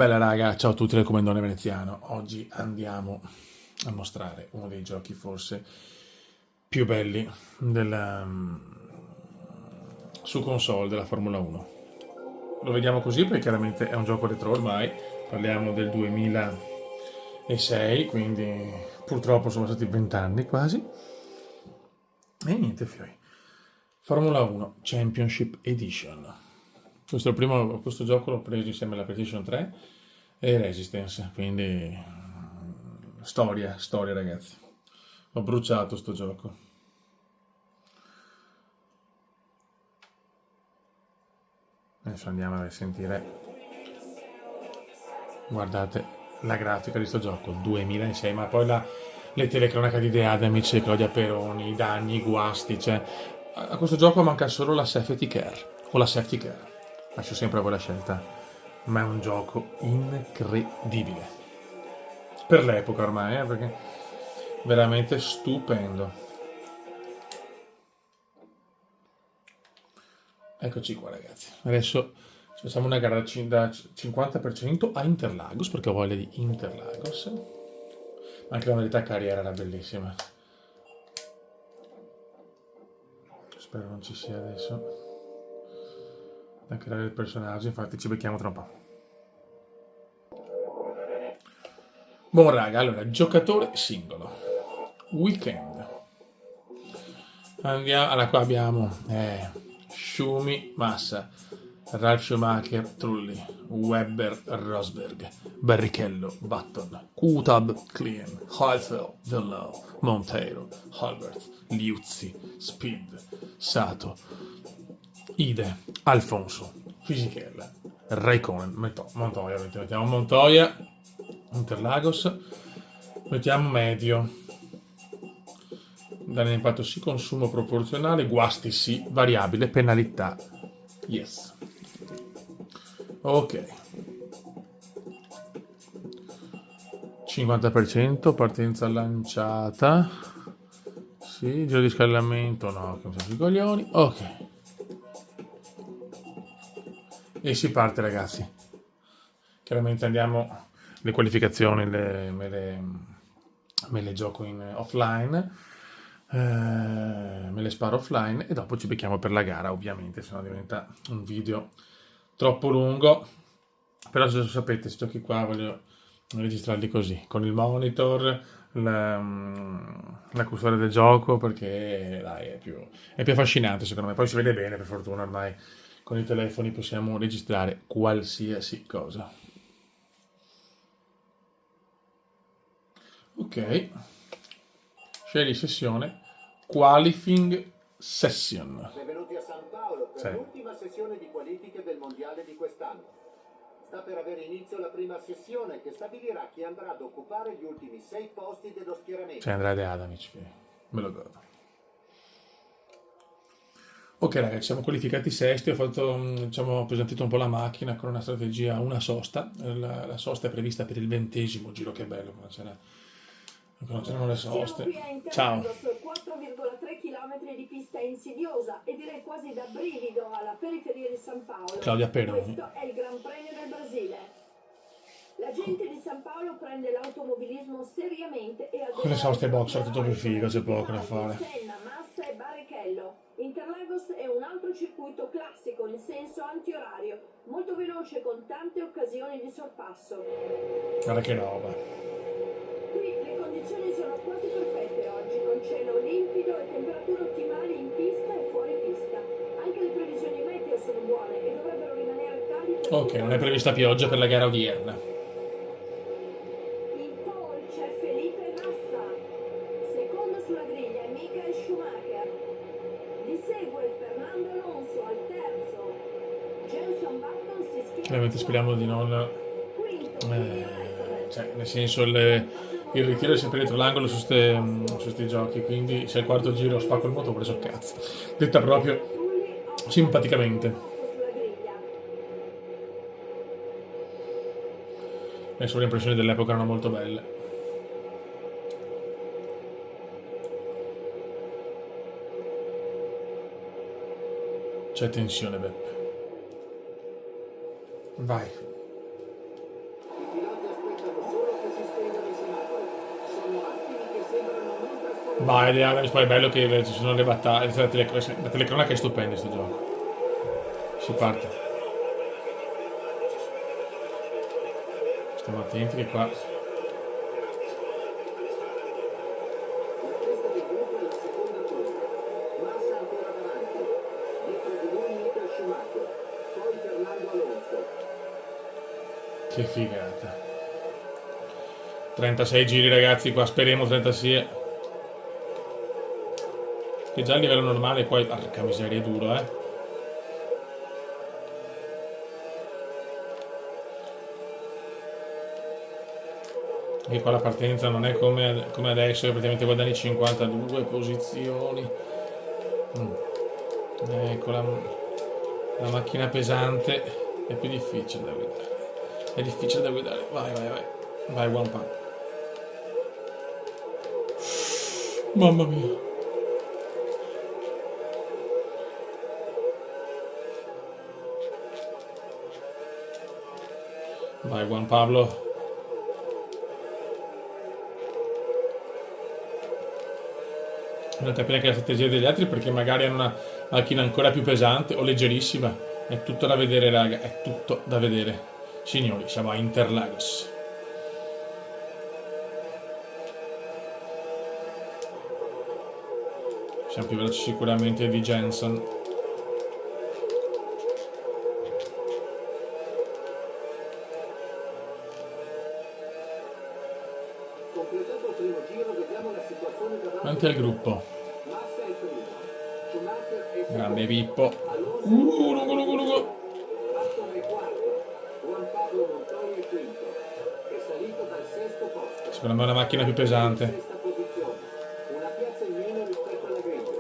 Bella raga, ciao a tutti dal Comandone Veneziano. Oggi andiamo a mostrare uno dei giochi forse più belli su console della Formula 1. Lo vediamo così perché chiaramente è un gioco retro ormai, parliamo del 2006, quindi purtroppo sono passati 20 anni quasi. E niente fioi. Formula 1 Championship Edition. Questo gioco l'ho preso insieme alla PlayStation 3 e Resistance, quindi storia ragazzi. Ho bruciato sto gioco. Adesso andiamo a sentire. Guardate la grafica di sto gioco, 2006, ma poi le telecronache di De Adamic, Claudia Peroni, i danni, i guasti, cioè a questo gioco manca solo la safety car o la safety car. Lascio sempre a voi la scelta, ma è un gioco incredibile. Per l'epoca ormai, perché veramente stupendo. Eccoci qua ragazzi. Adesso facciamo una gara da 50% a Interlagos, perché ho voglia di Interlagos. Anche la modalità carriera era bellissima. Spero non ci sia adesso da creare il personaggio, infatti ci becchiamo tra un po'. Buon raga, allora, giocatore singolo. Weekend. Andiamo, allora qua abbiamo Schumi, Massa, Ralf Schumacher, Trulli, Webber, Rosberg, Barrichello, Button, Kutab, Klein, Heifel, Villeneuve, Monteiro, Halbert, Liuzzi, Speed, Sato, Ide, Alfonso, Fisichella, Raikkonen, Montoya, ovviamente mettiamo Montoya, Interlagos, mettiamo medio. Danno impatto sì, consumo proporzionale, guasti sì, variabile, penalità, yes. Ok. 50%, partenza lanciata. Sì, giro di scalamento, no, che sono i coglioni. Ok. E si parte ragazzi. Chiaramente andiamo, le qualificazioni me le gioco in offline. Me le sparo offline e dopo ci becchiamo per la gara ovviamente, se no diventa un video troppo lungo. Però se sapete, questi giochi qua voglio registrarli così, con il monitor, la custodia del gioco, perché dai, è più affascinante secondo me. Poi si vede bene, per fortuna ormai con i telefoni possiamo registrare qualsiasi cosa. Ok, scegli sessione, qualifying session. Benvenuti a San Paolo per Sì. l'ultima sessione di qualifiche del mondiale di quest'anno. Sta per avere inizio la prima sessione che stabilirà chi andrà ad occupare gli ultimi 6 posti dello schieramento. C'è Andrea De Adamic, me lo godo. Ok ragazzi, siamo qualificati sesti, ho fatto, diciamo, ho appesantito un po' la macchina con una strategia, una sosta. La sosta è prevista per il 20° giro, che bello, quando c'erano le soste. Siamo qui a Ciao, Interlagos, 4,3 km di pista insidiosa e direi quasi da brivido alla periferia di San Paolo. Claudia Peroni. Questo è il Gran Premio del Brasile. La gente di San Paolo prende l'automobilismo seriamente e Con le soste boxer tutto più figo, c'è poco da fare. Senna, Massa e Barrichello. Interlagos è un altro circuito classico in senso antiorario, molto veloce con tante occasioni di sorpasso. Guarda che roba. Qui le condizioni sono quasi perfette oggi, con cielo limpido e temperature ottimali in pista e fuori pista. Anche le previsioni meteo sono buone e dovrebbero rimanere tali per Ok, non è prevista pioggia per la gara odierna. In pole c'è Felipe Massa, secondo sulla griglia è Michael Schumacher, li segue Fernando Alonso al terzo, Jenson Button si schiera Chiaramente speriamo di non... quinto, Kimi Raikkonen. cioè, nel senso, il ritiro è sempre dietro l'angolo su questi giochi, quindi se al quarto giro spacco il moto ho preso il cazzo. Detta proprio simpaticamente. Le sue impressioni dell'epoca erano molto belle. C'è tensione, Beppe. Vai. Vai, Diana, poi è bello che ci sono le battaglie, la telecronaca è stupenda in sto gioco. Si parte. Stiamo attenti che qua... La testa del gruppo è la seconda curva. Massa ancora davanti. Dietro di lui Michael Schumacher. Poi Fernando Alonso. Che figata. 36 giri ragazzi, qua speriamo 36. Che già a livello normale poi... Porca miseria, è duro, E qua la partenza non è come adesso, che praticamente guadagni 52 posizioni. Ecco la macchina pesante è più difficile da guidare. È difficile da guidare. Vai, vai, vai. Vai, One Pump. Mamma mia. Vai, Juan Pablo. Non capire anche la strategia degli altri perché magari hanno una macchina ancora più pesante o leggerissima. È tutto da vedere, raga. È tutto da vedere. Signori, siamo a Interlagos. Siamo più veloci sicuramente di Jenson. Completato il primo giro, vediamo la situazione davanti. Quanto è il gruppo? Massa è primo. Schumacher è secondo. Grande Pippo. Alonso Lungo, lungo, lungo. Button è quarto. Juan Pablo Montoya è quinto. È salito dal sesto posto. Secondo me è una macchina più pesante. Sesta posizione. Una piazza in meno rispetto alla griglia.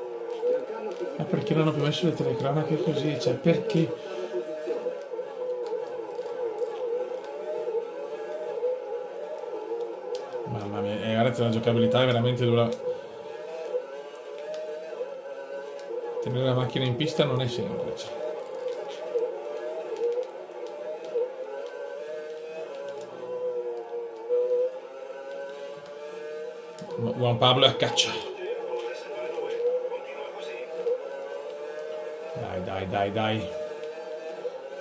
Giancarlo Fisichella Ma perché non hanno più messo le telecronache così? Cioè, perché? ottava posizione. Mamma mia, ragazzi, la giocabilità è veramente dura. Tenere la macchina in pista non è semplice. Juan Pablo è a caccia. Dai, dai, dai, dai.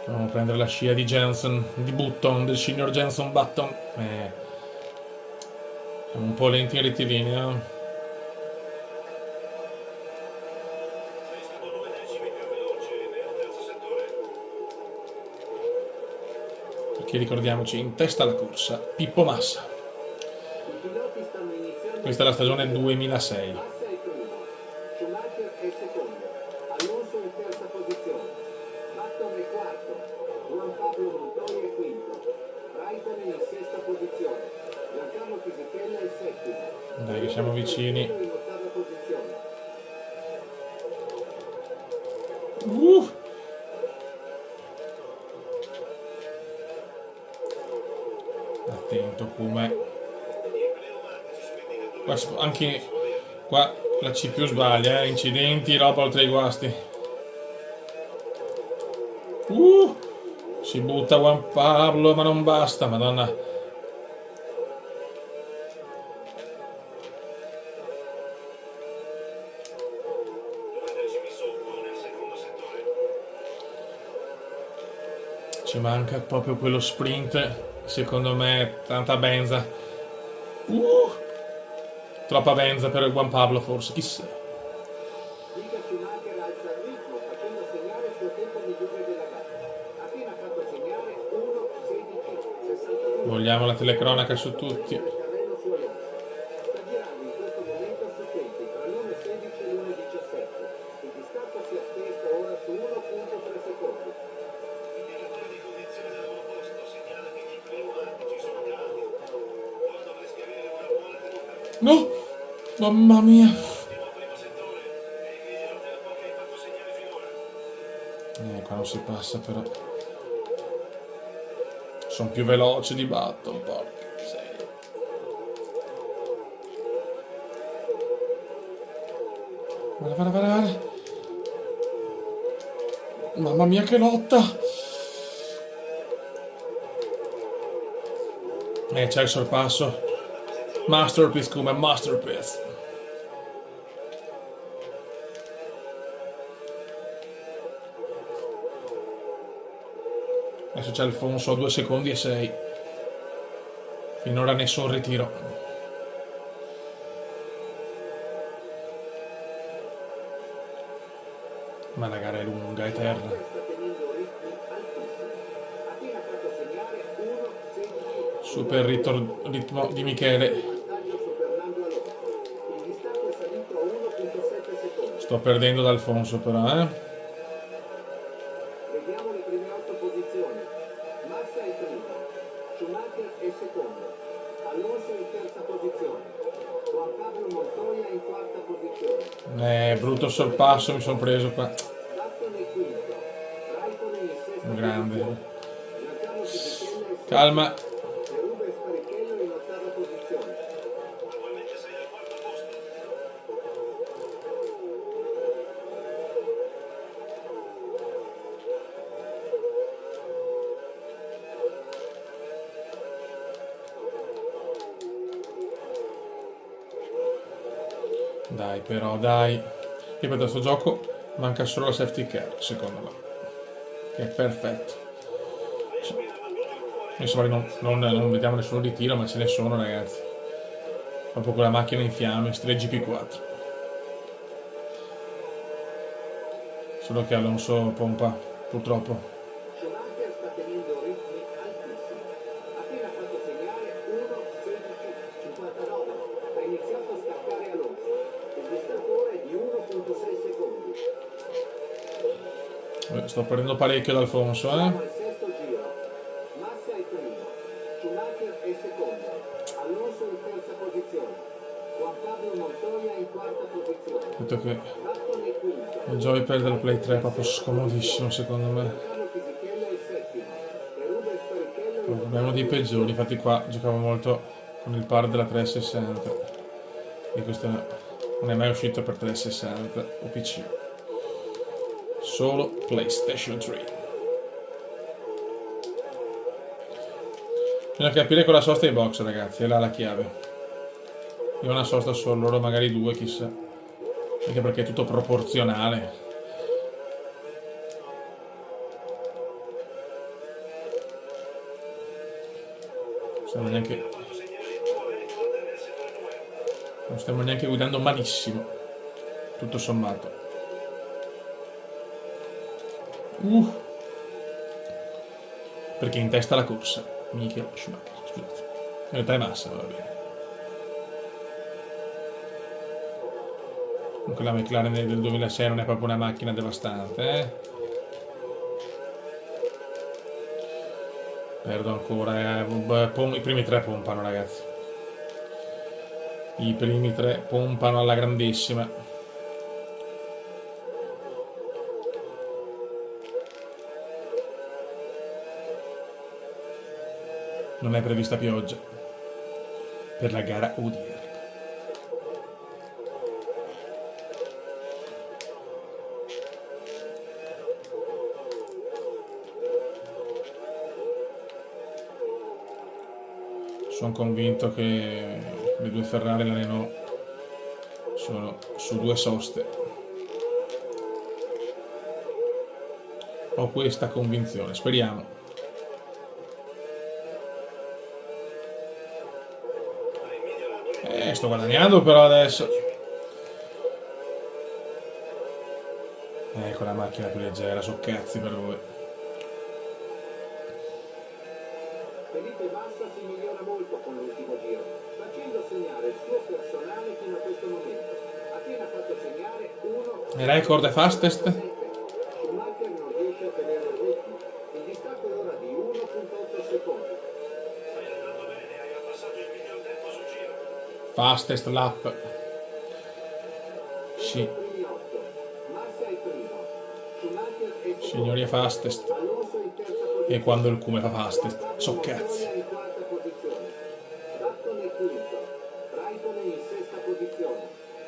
Dobbiamo prendere la scia di Jenson, di Button, del signor Jenson Button. Siamo un po' lenti in rettilinea. Perché ricordiamoci, in testa alla corsa, Pippo Massa. I piloti stanno iniziando. Questa è la stagione 2006. Massa è primo. Schumacher è secondo. Alonso in terza posizione. Button è quarto. Juan Pablo Montoya è quinto. Raikkonen in sesta posizione. Giancarlo Fisichella è settimo. Dai che siamo vicini. In ottava posizione. Attento come. Anche qua la CPU sbaglia, incidenti, roba oltre i guasti. Si butta Juan Pablo, ma non basta, madonna. Ci manca proprio quello sprint, secondo me, tanta benza. Troppa benza per Juan Pablo forse, chissà. Michael Schumacher alza il ritmo facendo segnare il suo tempo migliore della gara. Ha appena fatto segnare 1:16:62. Vogliamo la telecronaca su tutti. Il terreno su Alonso. Sta girando in questo momento su tempi tra l'1:16 e l'1:17. Il distacco si attesta ora su 1,3 secondi. No! Mamma mia! Qua non si passa però. Sono più veloci di Button, porca miseria. Guarda, guarda, guarda. Mamma mia che lotta! C'è il sorpasso. Masterpiece come masterpiece. Adesso c'è Alfonso a 2 secondi e 6. Finora nessun ritiro. Ma la gara è lunga, eterna. Sta tenendo ritmi altissimi. Appena fatto segnare 1-16. Super ritmo di Michele. Vantaggio su Fernando Alonso. Il distacco è salito a 1,7 secondi. Sto perdendo da Alfonso però, Vediamo le prime 8 posizioni. Massa è primo, Schumacher è secondo, Alonso in terza posizione, Juan Pablo Montoya in quarta posizione, Brutto sorpasso mi sono preso qua. Button è quinto, Raikkonen in sesta Grande. posizione, Giancarlo Fisichella è sesto, Calma. e Rubens Barrichello in ottava posizione. Dai però, dai. Ripeto, questo gioco manca solo la safety car, secondo me. Che è perfetto. Adesso non vediamo nessuno di tiro, ma ce ne sono, ragazzi. Proprio con la macchina in fiamme, stile GP4. Solo che Alonso pompa, purtroppo. Schumacher sta tenendo ritmi altissimi. Appena fatto segnare 1,16,59. Ha iniziato a staccare Alonso. Il distacco ora è di 1,6 secondi. Sto perdendo parecchio da Alfonso, Siamo al sesto giro. Massa è primo. Schumacher è secondo. Alonso in terza posizione. Juan Pablo Montoya in quarta posizione. Detto che Button è quinto. il joypad del Play 3 è proprio scomodissimo, secondo me. Giancarlo Fisichella è settimo. E Rubens Barrichello in Abbiamo dei peggiori, infatti qua giocavo molto con il pad della 360 e questo non è mai uscito per 360 o PC, solo PlayStation 3. Bisogna capire con la sosta ai box, ragazzi, è là la chiave. Io ho una sosta solo, loro magari due, chissà, anche perché è tutto proporzionale. Non stiamo neanche guidando malissimo, tutto sommato. Perché in testa la corsa Michael Schumacher, scusate, in realtà è Massa, va bene. Comunque la McLaren del 2006 non è proprio una macchina devastante, Perdo ancora, i primi tre pompano, ragazzi. I primi tre pompano alla grandissima. Non è prevista pioggia per la gara odierna. Sono convinto che le due Ferrari e la Renault sono su due soste. Ho questa convinzione, speriamo. Sto guadagnando però adesso. Ecco la macchina più leggera, so cazzi per voi. Felipe Massa si migliora molto con l'ultimo giro, facendo segnare il suo personale fino a questo momento. Appena fatto segnare 1. Il record è fastest? Schumacher non riesce a tenere il ritmo. Il distacco è ora di 1,8 secondi. Fastest lap. Sì, Massa è primo. Schumacher è secondo. signori, è fastest. Alonso in terza posizione. E quando il Cume fa fastest, so cazzi. Montoya in quarta posizione. Button è quinto. Raikkonen in sesta posizione.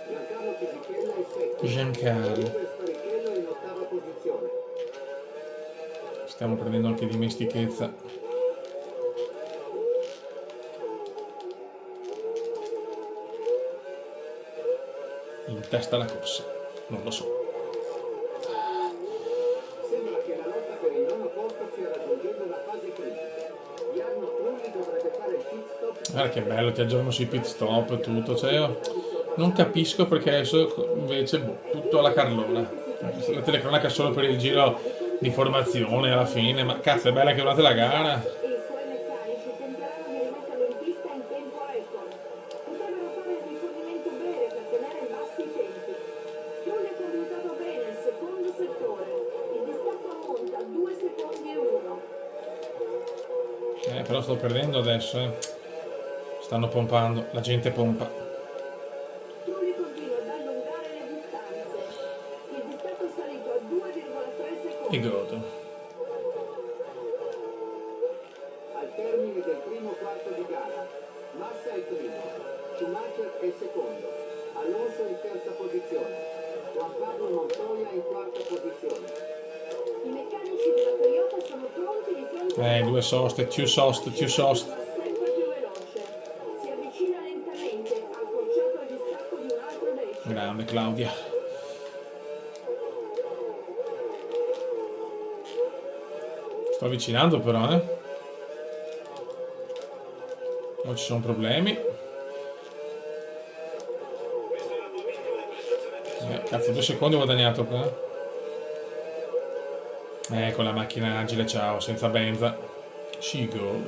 Giancarlo Fisichella è settimo. Giancarlo. Rubens Barrichello in ottava posizione. Stiamo prendendo anche dimestichezza. In testa alla corsa, non lo so. Sembra che la lotta per il nono posto stia raggiungendo la Guarda che bello, ti aggiorno sui pit stop e tutto. Cioè, io non capisco perché adesso invece tutto alla carlona. La telecronaca solo per il giro di formazione alla fine, ma cazzo è bella che durante la gara. e i suoi meccanici tenteranno di rimetterlo in pista in tempo record. Potrebbero fare il rifornimento breve per tenere bassi i tempi. Trulli ha permutato bene il secondo settore. Il distacco ammonta a 2 secondi e 1. Però sto perdendo adesso, Stanno pompando, la gente pompa. Trulli continua ad allungare le distanze. Il distacco è salito a 2,3 secondi. E godo. Al termine del primo quarto di gara, Massa è primo, Schumacher è secondo, Alonso in terza posizione, Juan Pablo Montoya in quarta posizione. I meccanici della Toyota sono pronti di fronte Due soste, two sost. va sempre più veloce. Si avvicina lentamente, ha accorciato il distacco di un altro decimo. Grande Claudia. Sto avvicinando però, Non ci sono problemi. Cazzo, 2 secondi ho guadagnato qua. Con la macchina agile, ciao, senza benza. She go.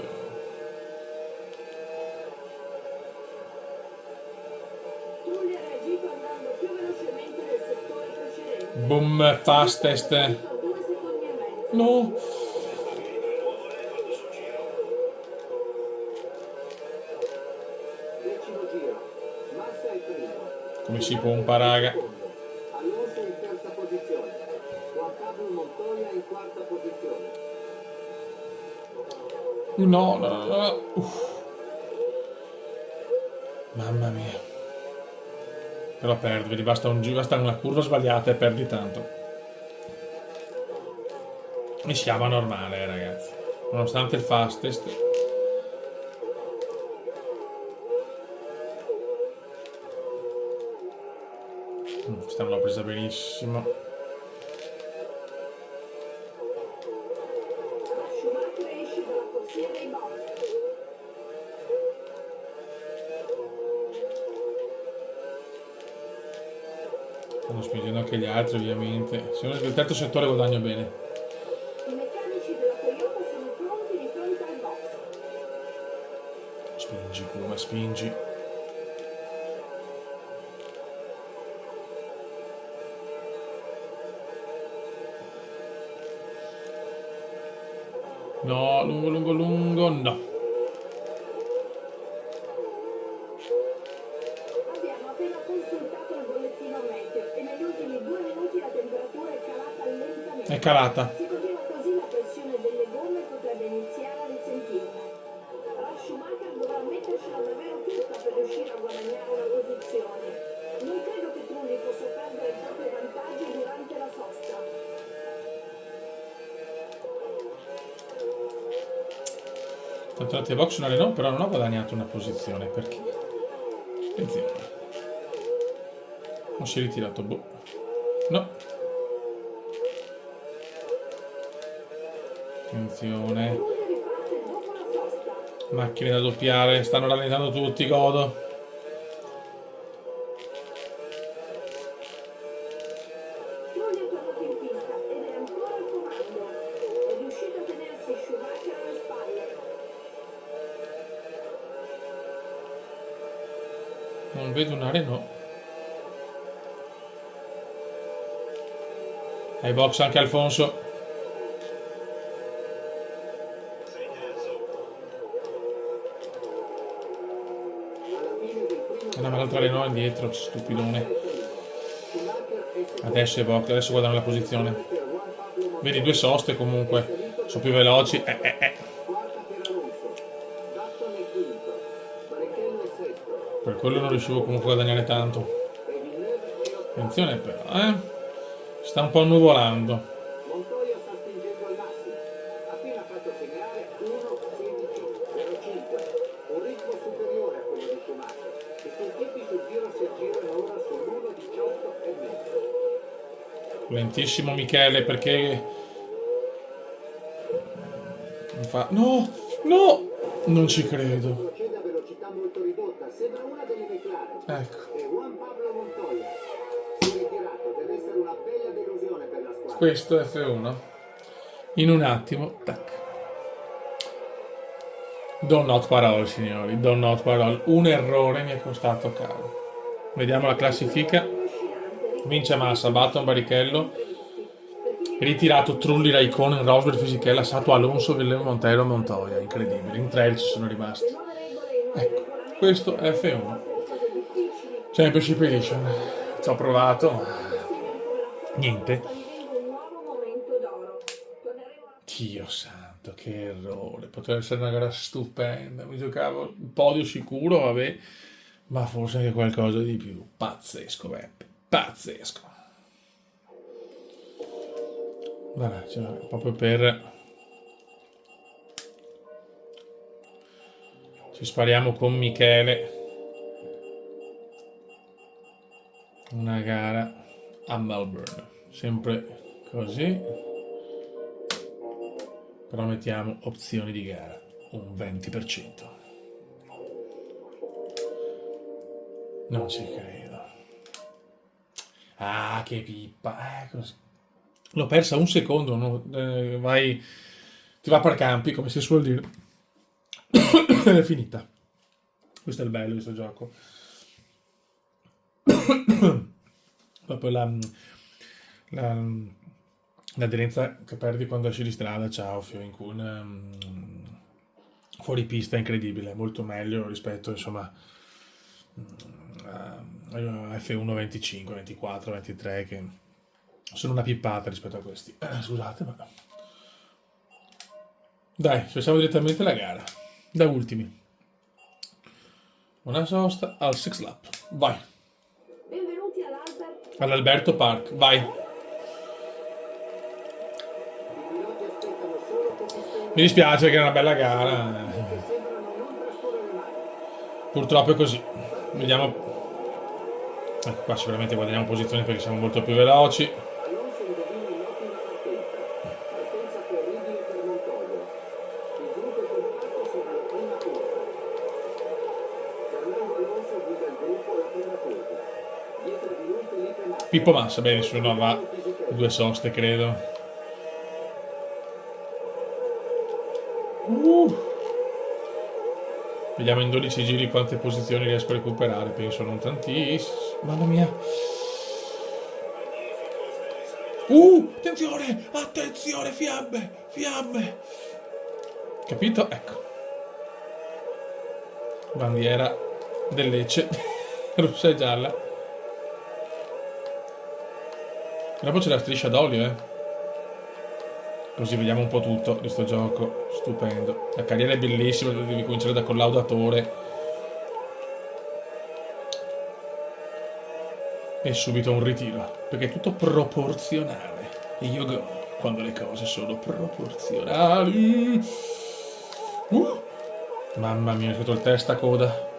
Trulli ha reagito andando più velocemente del settore precedente. Boom, fastest. 2 secondi e mezzo. No. Decimo giro, Massa è primo, Come si pompa, raga. Alonso in terza posizione, Juan Pablo Montoya in quarta posizione. No. Mamma mia. Però perdi, vedi, basta una curva sbagliata e perdi tanto. E siamo a normale, ragazzi. Nonostante il fastest. Questa non l'ho presa benissimo. Schumacher esce dalla corsia dei box. Stanno spingendo anche gli altri, ovviamente. Se uno del terzo settore guadagno bene. I meccanici della Toyota sono pronti di fronte al box. Spingi, Kuma, spingi. No, lungo, no. Abbiamo appena consultato il bollettino meteo e negli ultimi 2 minuti la temperatura è calata lentamente. È calata. Se continua così la pressione delle gomme potrebbe iniziare a risentirne. Ralf Schumacher dovrà mettercela davvero tutta per riuscire a guadagnare una posizione. Non credo che Trulli possa perdere i propri vantaggi durante la sosta. Tanto la T-Box però non ho guadagnato una posizione, perché? Attenzione. Non si è ritirato, boh. No. Attenzione. Trulli riparte dopo la sosta. Macchine da doppiare, stanno rallentando tutti, godo. Trulli è tornato in pista ed è ancora al comando. È riuscito a tenersi Schumacher alle spalle. Non vedo un Renault. Ai box anche Alfonso. No, ma l'altra Renault indietro, stupidone. Adesso è box, adesso guardano la posizione. Vedi, 2 soste comunque. Sono più veloci. Quarta per Alonso, Button è quinto, Barrichello è sesto, Per quello non riuscivo comunque a guadagnare tanto. e Villeneuve è ottavo. Attenzione però, Sta un po' annuvolando. Montoya sta spingendo al massimo, appena fatto segnare 1:16:05, un ritmo superiore a quello di Schumacher, i suoi tempi sul giro si aggirano ora sull'1:18,5. Lentissimo Michele, perché mi fa... No, non ci credo. Procede a velocità sembra una delle McLaren. Ecco. E Juan Pablo Montoya si è ritirato, deve essere una bella delusione per la squadra. Questo è F1. In un attimo, tac. Don't not parole, signori, don't not parole. Un errore mi è costato caro. Vediamo la classifica. Vince Massa, Button, Barrichello. Ritirato Trulli, Raikkonen, Rosberg, Fisichella, Sato, Alonso, Villeneuve, Montero, Montoya. Incredibile, in 13 sono rimasti. Ecco, questo è F1. Championship Edition. Ci ho provato. Niente. Dio santo, che errore. Poteva essere una gara stupenda. Mi giocavo il podio sicuro, vabbè. Ma forse anche qualcosa di più. Pazzesco, Beppe. Pazzesco. Vabbè, cioè, proprio per... Ci spariamo con Michele. Una gara a Melbourne. Sempre così. Però mettiamo opzioni di gara. Un 20%. Non ci credo. Ah, che pippa. Così. L'ho persa un secondo, no? Vai, ti va per campi, come si suol dire. È finita. Questo è il bello di questo gioco. Proprio l'aderenza che perdi quando esci di strada, ciao, fuori pista è incredibile, molto meglio rispetto, insomma, a F1 25, 24, 23 che sono una pippata rispetto a questi. Scusate, ma... Dai, facciamo direttamente la gara. Da ultimi. Una sosta al 6 lap. Vai. Benvenuti All'Alberto Park. Vai. Mi dispiace che è una bella gara. Purtroppo è così. Vediamo. Ecco qua sicuramente guadagniamo posizioni perché siamo molto più veloci. Alonso indovina in ottima partenza terribile per Montoya. Il gruppo compatto sarà la prima curva. Fernando Alonso guida il gruppo alla prima curva. Dietro di lui Felipe Massa. Pippo Massa, bene, nessuno avrà due soste, credo. Vediamo in 12 giri quante posizioni riesco a recuperare. Penso non tantissime. Mamma mia. Attenzione! Attenzione! Fiamme! Fiamme! Capito? Ecco. Bandiera del Lecce. Rossa e gialla. E dopo c'è la striscia d'olio, Così vediamo un po' tutto di sto gioco. Stupendo. La carriera è bellissima, devi cominciare da collaudatore. E subito un ritiro. Perché è tutto proporzionale. E io godo quando le cose sono proporzionali. Mamma mia, ho fatto il testa coda.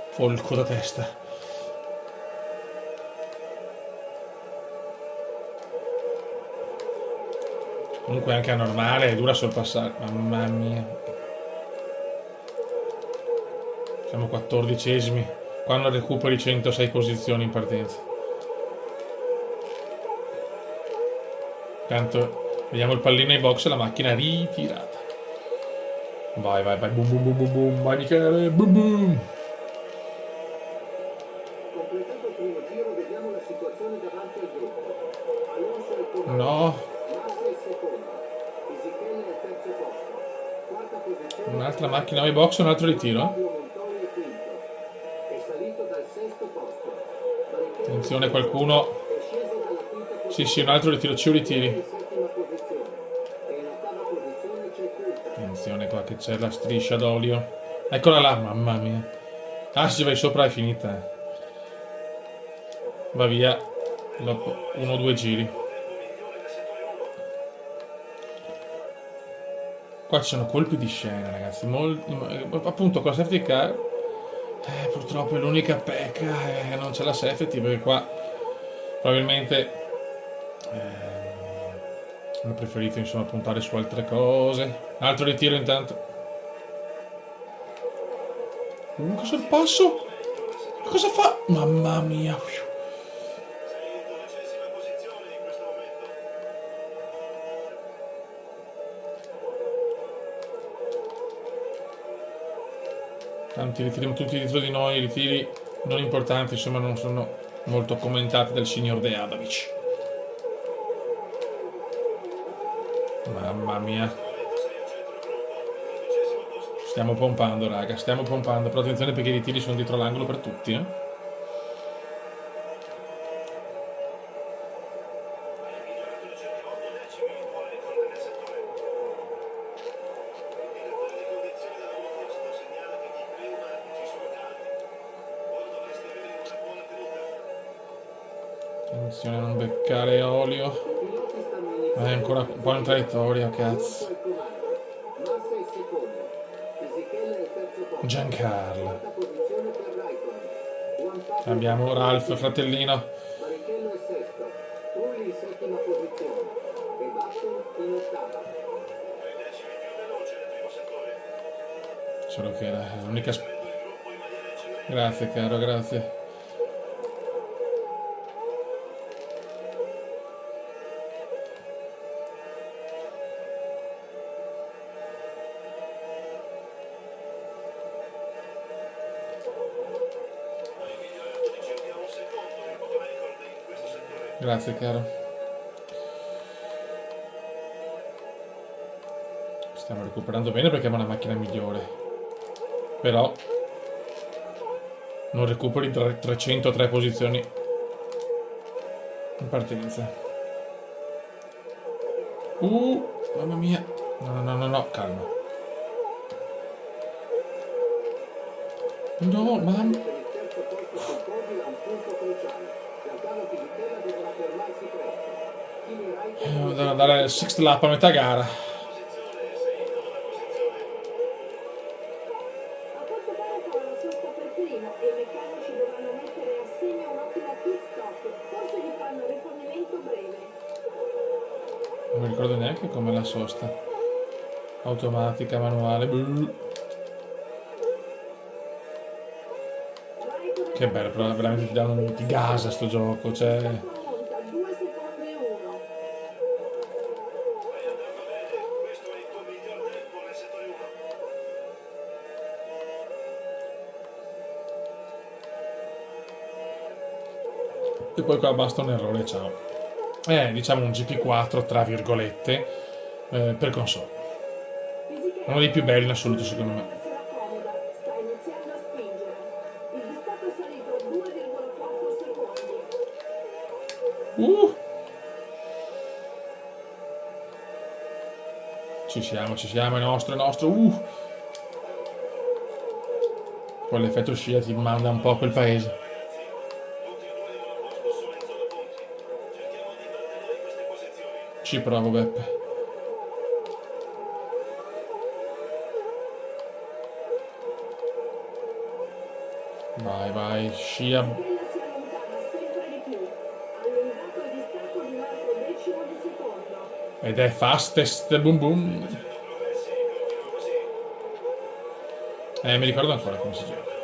Folco da testa. Comunque anche a normale è dura sorpassare. Mamma mia. Siamo 14esimi. Quando recuperi 106 posizioni in partenza. Intanto vediamo il pallino ai box e la macchina ritirata. Vai, vai, vai. Boom, boom, boom, boom, boom. Vai Michele. Boom, boom. Completato il primo giro, vediamo la situazione davanti al gruppo. Alonso è il primo. No. Un'altra macchina ai box e un altro ritiro. Attenzione qualcuno. Sì, un altro ritiro, ci ritiri. Attenzione qua che c'è la striscia d'olio. Eccola là, mamma mia. Ah, se vai sopra è finita. Va via dopo 1 o 2 giri. Qua ci sono colpi di scena, ragazzi. Appunto con la safety car purtroppo è l'unica pecca. Non c'è la safety perché qua probabilmente hanno preferito insomma puntare su altre cose. Altro ritiro intanto. Cosa il passo? Cosa fa? Mamma mia. Tanti ritiri, tutti dietro di noi, ritiri non importanti, insomma non sono molto commentati dal signor Deadovic. Mamma mia. Stiamo pompando, raga, stiamo pompando, però attenzione perché i ritiri sono dietro l'angolo per tutti, eh. Attenzione a non beccare olio. piloti stanno iniziando. Ancora un po' in traiettoria, cazzo. Alonso è comando. Massa è secondo. Fisichella è terzo posto. Giancarlo. Quarta posizione per Raikkonen. Juan Pablo Abbiamo Ralph, Montoya fratellino. Barrichello è sesto. Trulli in settima posizione. E Button in ottava. Solo che era l'unica... Grazie, caro, grazie. Grazie, caro. Stiamo recuperando bene perché abbiamo una macchina migliore. Però non recuperi 303 posizioni in partenza. Mamma mia. No, calma. No, mamma. Per il terzo posto sul podio ha un punto cruciale. Giancarlo Fisichella dovrà fermarsi presto. Kimi Raikkonen Devo andare al sixth lap a metà gara. A quanto pare farà la sosta per primo e i meccanici dovranno mettere a segno un'ottima pit stop. Forse gli fanno rifornimento breve. Non mi ricordo neanche come la sosta. Automatica, manuale. Che bello, però veramente ti gasa sto gioco, cioè... Monta 2 secondi e 1. E poi qua basta un errore, ciao. Diciamo un GP4, tra virgolette, per console. Uno dei più belli in assoluto, secondo me. Sarà comoda, sta iniziando a spingere. Il distacco è salito 2,4 secondi. Ci siamo, è nostro. Poi l'effetto scia ti manda un po' a quel paese. Ci provo, Beppe. Vai, scia. Quella si allontana sempre di più. Ha allungato il distacco di un altro decimo di secondo. Ed è fastest, boom boom. Mi ricordo ancora come si gioca.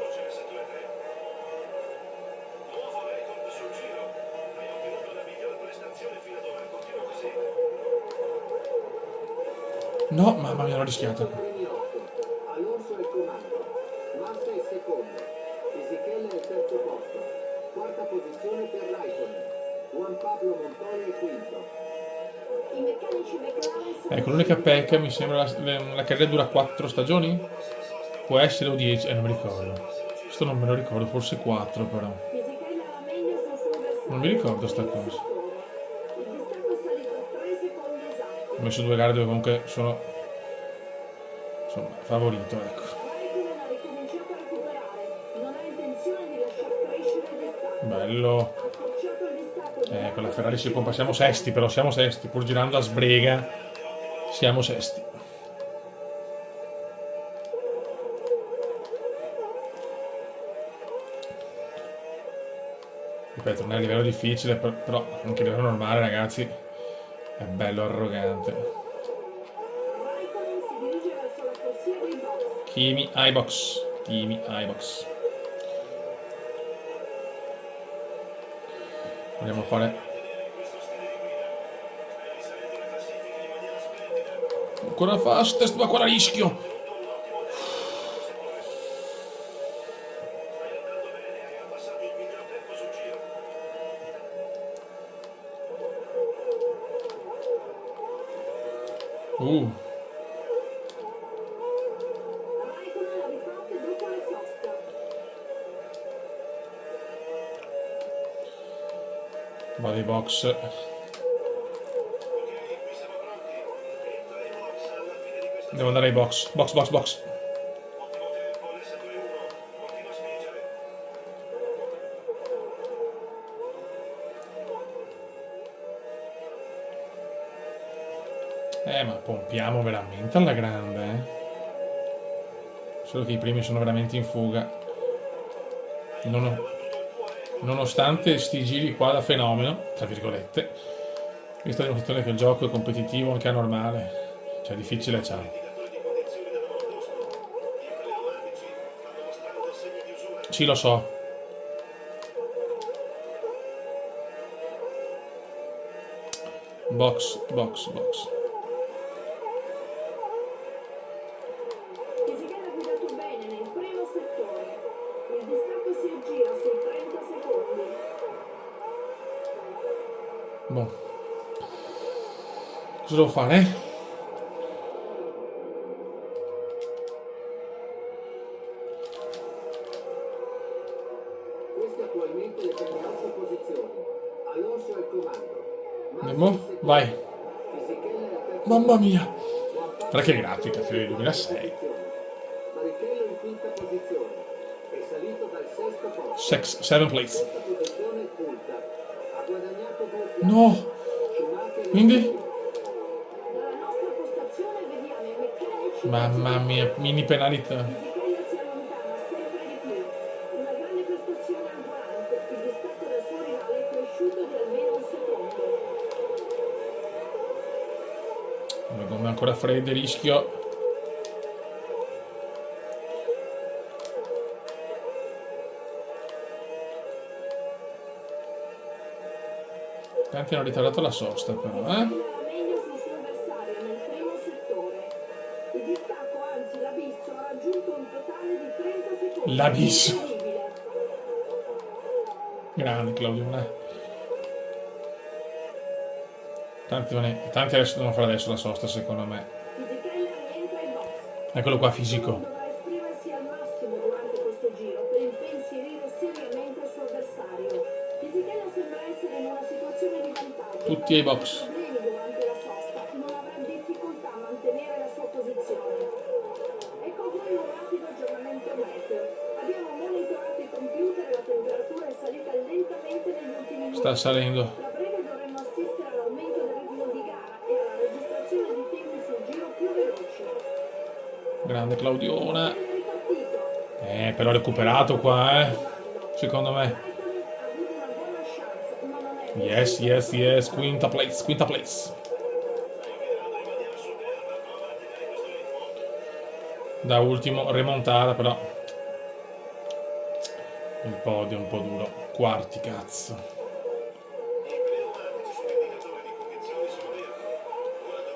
No, mamma mia, l'ho rischiata. primi 8. Alonso è comando. Massa è secondo. Fisichella è terzo posto. Quarta posizione per Raikkonen. Juan Pablo Montoya è quinto. I meccanici McLaren sono Ecco, l'unica pecca mi sembra la carriera dura 4 stagioni? Può essere o 10, non mi ricordo. Questo non me lo ricordo, forse 4 però. Fisichella la meglio sul suo avversario. Non mi ricordo sta cosa. Il distacco è salito 3 secondi esatti. Ho messo 2 gare dove comunque sono insomma favorito, ecco. Raikkonen ha ricominciato a recuperare. Non ha intenzione di lasciar crescere il distacco. Bello. Ha accorciato il distacco di Con la Ferrari si pompa, siamo sesti, però siamo sesti, pur girando a sbrega, siamo sesti. Ripeto, non è a livello difficile, però anche a livello normale, ragazzi, è bello arrogante. Raikkonen si dirige verso la corsia dei box. Kimi, iBox. Kimi iBox. Vogliamo fare ancora fastest, ma qua la rischio. Raikkonen la riparte dopo la sosta. Vado ai box. Devo andare ai box. Box, box, box. Ma pompiamo veramente alla grande, Solo che i primi sono veramente in fuga. Nonostante sti giri qua da fenomeno, tra virgolette, questa dimostrazione che il gioco è competitivo anche a normale. Cioè, difficile, ciao. Sì, lo so. Box, box, box. Fisichella ha guidato bene nel primo settore. Il distacco si aggira sui 30 secondi. Boh. Cosa devo fare? Queste attualmente le prime 8 posizioni. Alonso al comando. Andiamo? Vai. Fisichella è al terzo Mamma posto. mia. Juan Pablo Guarda che grafica, figlio del 2006. Barrichello in quinta posizione. È salito dal sesto posto. 7 place. Sesta posizione Coulthard. Ha guadagnato 2 piazze. No. Schumacher in Quindi? settimo. Dalla nostra postazione vediamo i meccanici. Mamma mia, mini penalità. Fisichella si allontana sempre di più. Una grande prestazione al volante. Il distacco dal suo rivale è cresciuto di almeno un secondo. Le gomme ancora fredde, rischio. Tanti hanno ritardato la sosta però, Era meglio sul suo avversario nel primo settore. Il distacco, anzi l'abisso, ha raggiunto un totale di 30 secondi. L'abisso. Incredibile. Grande Claudio, Tanti adesso devono fare adesso la sosta, secondo me. Fisichella rientra in box. Eccolo qua, fisico. Dovrà esprimersi al massimo durante questo giro per impensierire seriamente il suo avversario. Fisichella sembra essere in una situazione di vantaggio. Tutti ai però box. ha problemi durante la sosta, non avrà difficoltà a mantenere la sua posizione. Ecco qui un rapido aggiornamento meteo. Abbiamo monitorato i computer e la temperatura è salita lentamente negli ultimi minuti. Sta salendo. Tra breve dovremmo assistere all'aumento del ritmo di gara e alla registrazione di tempi sul giro più veloci. Grande Claudiona. È ripartito. Però ha recuperato qua, secondo me. Raikkonen ha avuto una buona chance, ma non è Yes, yes, yes. Quinta place, quinta place. Da ultimo remontata, però il podio è un po' duro. Quarti, cazzo.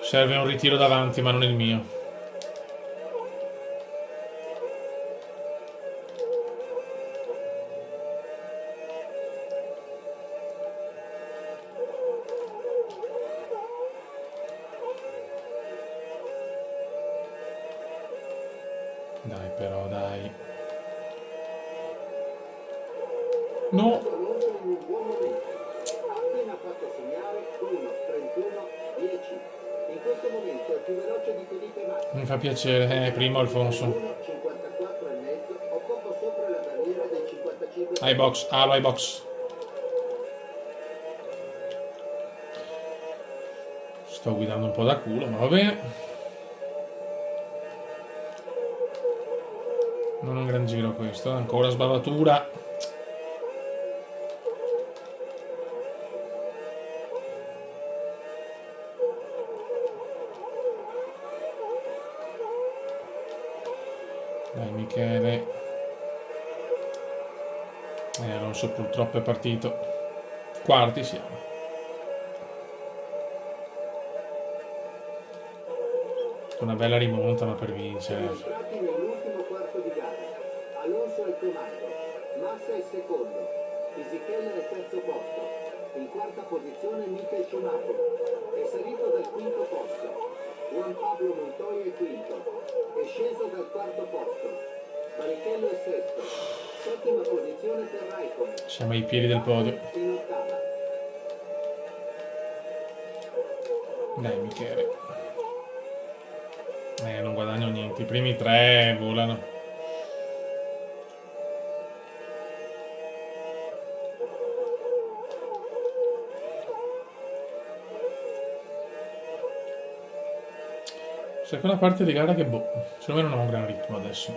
Serve un ritiro davanti, ma non il mio. Dai, però, dai. No. Alonso in un buon momento. Ha appena fatto segnare 1:31:10. In questo momento è più veloce di Felipe Massa. Mi fa piacere. Primo Alfonso. 1:54,5 o poco sopra la barriera dei 55. Ai box, alo ai box. Sto guidando un po' da culo, ma va bene. Non è un gran giro questo, ancora sbavatura. Dai Michele. Alonso purtroppo è partito. Quarti siamo. Una bella rimonta ma per Siamo vincere. entrati nell'ultimo quarto di gara. Alonso al comando, Massa è secondo, Fisichella è terzo posto. In quarta posizione Michael Schumacher. È salito dal quinto posto. Juan Pablo Montoya è quinto. È sceso dal quarto posto. Barrichello è sesto. Settima posizione per Raikkonen. Siamo ai piedi del podio. In ottava. Dai Michele. Non guadagno niente. I primi 3 volano. Seconda parte di gara che boh. Secondo me non ho un gran ritmo adesso.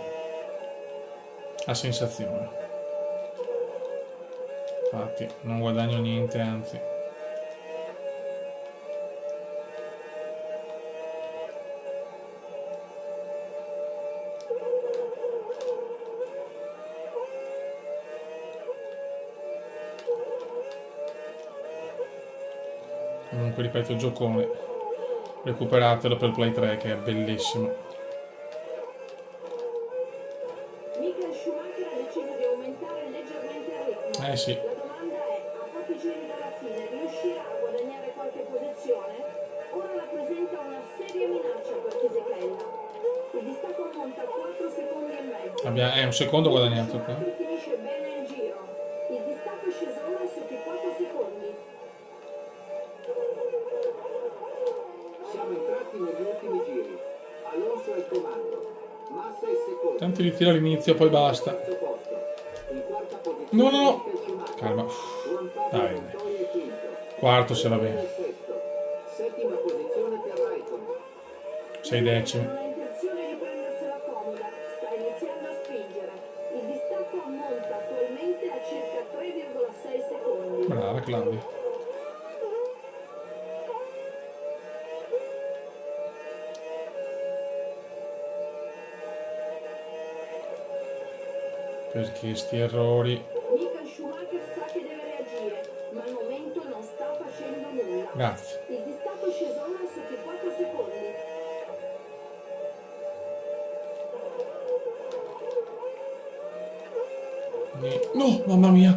La sensazione. Infatti non guadagno niente, anzi. Comunque ripeto, giocone. Recuperatelo per Play 3 che è bellissimo. Michael Schumacher ha deciso di aumentare leggermente il ritmo. Eh sì. La domanda è, a pochi giri dalla fine, riuscirà a guadagnare qualche posizione? Ora rappresenta una seria minaccia per Fisichella. Il distacco monta a 4 secondi e mezzo. È un secondo guadagnato qua. Schumacher finisce bene il giro. Il distacco è sceso ora sotto i 4 secondi. Siamo entrati negli ultimi giri. Alonso al comando. Massa è secondo. Tanti ritiro all'inizio, poi basta. Terzo posto. In quarta posizione No, no, no. Michael Schumacher. Calma. Juan Pablo Dai, dai. Montoya è quinto. Quarto se va bene. Barrichello è sesto. Settima posizione per Raikkonen. 6 decimi. Non ha intenzione di prendersela comoda, sta iniziando a spingere. Il distacco ammonta attualmente a circa 3,6 secondi. Brava Claudia. Perché sti errori. Michael Schumacher sa che deve reagire, ma al momento non sta facendo nulla. Grazie. Il distacco è sceso ora sotto i 4 secondi. No, mamma mia.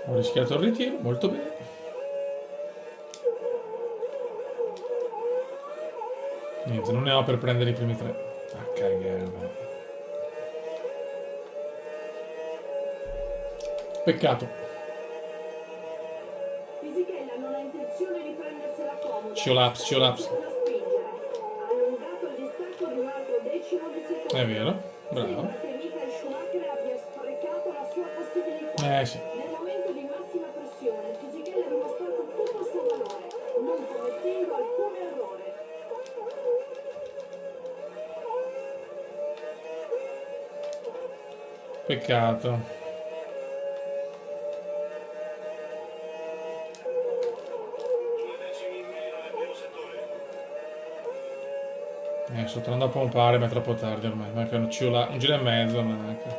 Ho rischiato il ritiro, molto bene. Niente, non ne ho per prendere i primi 3. Ah, cagare. Peccato. Fisichella non ha intenzione di prendersela comoda. Ciolaps, sta ciolaps. iniziando a spingere. Ha allungato il distacco di un altro decimo di secondo. È vero, bravo. Sembra che Michael Schumacher abbia sprecato la sua possibilità. Sì. Nel momento di massima pressione, Fisichella ha dimostrato tutto il suo valore, non commettendo alcun errore. Peccato. Sto tornando a pompare, ma è troppo tardi ormai. Manca un giro e mezzo, manca.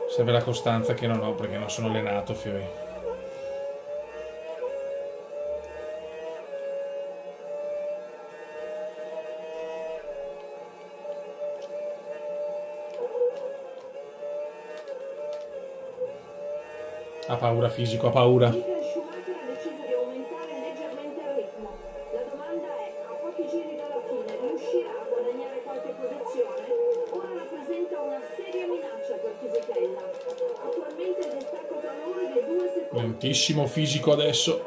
Serve la costanza che non ho perché non sono allenato, fioi. Ha paura fisico, ha paura. Michael Schumacher ha deciso di aumentare leggermente il ritmo. La domanda è, a pochi giri dalla fine, riuscirà a guadagnare qualche posizione? Ora rappresenta una seria minaccia per Fisichella. Attualmente il distacco tra loro è di 2 secondi. Lentissimo fisico adesso.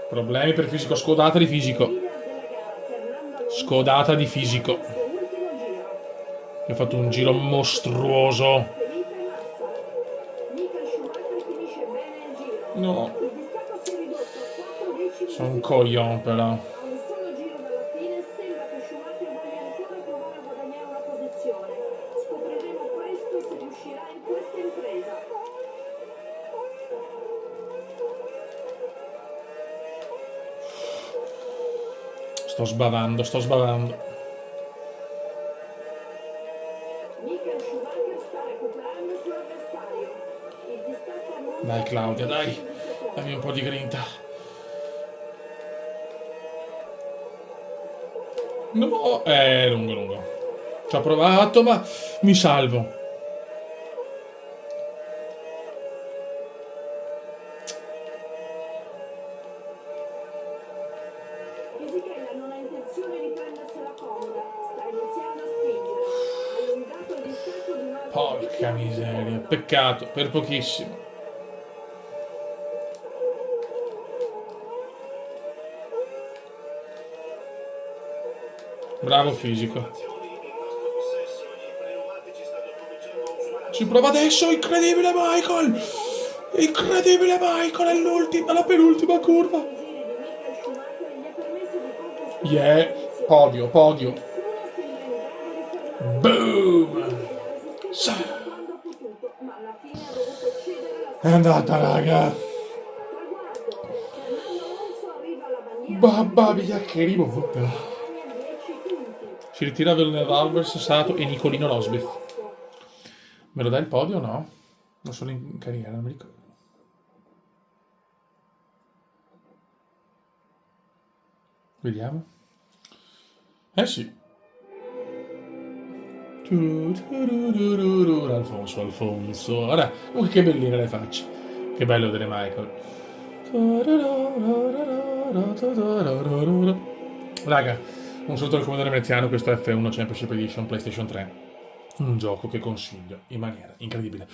Problemi per fisico, scodata di fisico. Leader della gara, Fernando Alonso, Scodata di fisico. questo ultimo giro. Ho fatto un giro mostruoso. Felipe Massa. Michael Schumacher finisce bene il giro. No, Il distacco si è ridotto a 4 decimi. sono un coglione però. A un solo giro dalla fine sembra che Schumacher voglia ancora provare a guadagnare una posizione. Scopriremo presto se riuscirà in questa impresa. Sto sbavando, sto sbavando. Michael Schumacher sta recuperando sull'avversario. Il distacco a Monza Dai Claudia, è di dai. 16 secondi. Dammi un po' di grinta. No, è lungo, lungo. Ci ho provato, ma mi salvo. Fisichella non ha intenzione di prendersela comoda, sta iniziando a spingere. Ha allungato il distacco di un altro Porca 20 miseria, secondi. peccato, per pochissimo. Bravo fisico. Si prova adesso, incredibile Michael! Incredibile Michael, è l'ultima, la penultima curva. I giri di Michael Schumacher gli ha permesso di conquistare Yeah, la posizione. podio, podio. Nessuno sembra in grado di fermarlo. Boom! Fisichella ha resistito Sa- fino a quando ha potuto, ma alla fine ha dovuto cedere la È andata, raga. traguardo. Fernando Alonso arriva alla bandiera. Mamma mia, che rimonta. Guadagna 10 punti. Si ritira Villeneuve Albers, Sato e Nicolino Rosberg. Me lo dai il podio o no? Non sono in carriera, non mi ricordo. Vediamo. Eh sì. Alfonso, Alfonso. Ora, che bellina le facce. Che bello vedere Michael. Raga, un saluto al comandante veneziano, questo è F1 Championship Edition PlayStation 3. Un gioco che consiglio in maniera incredibile.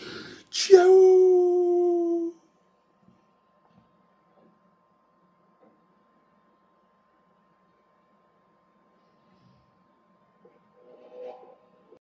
Ciao!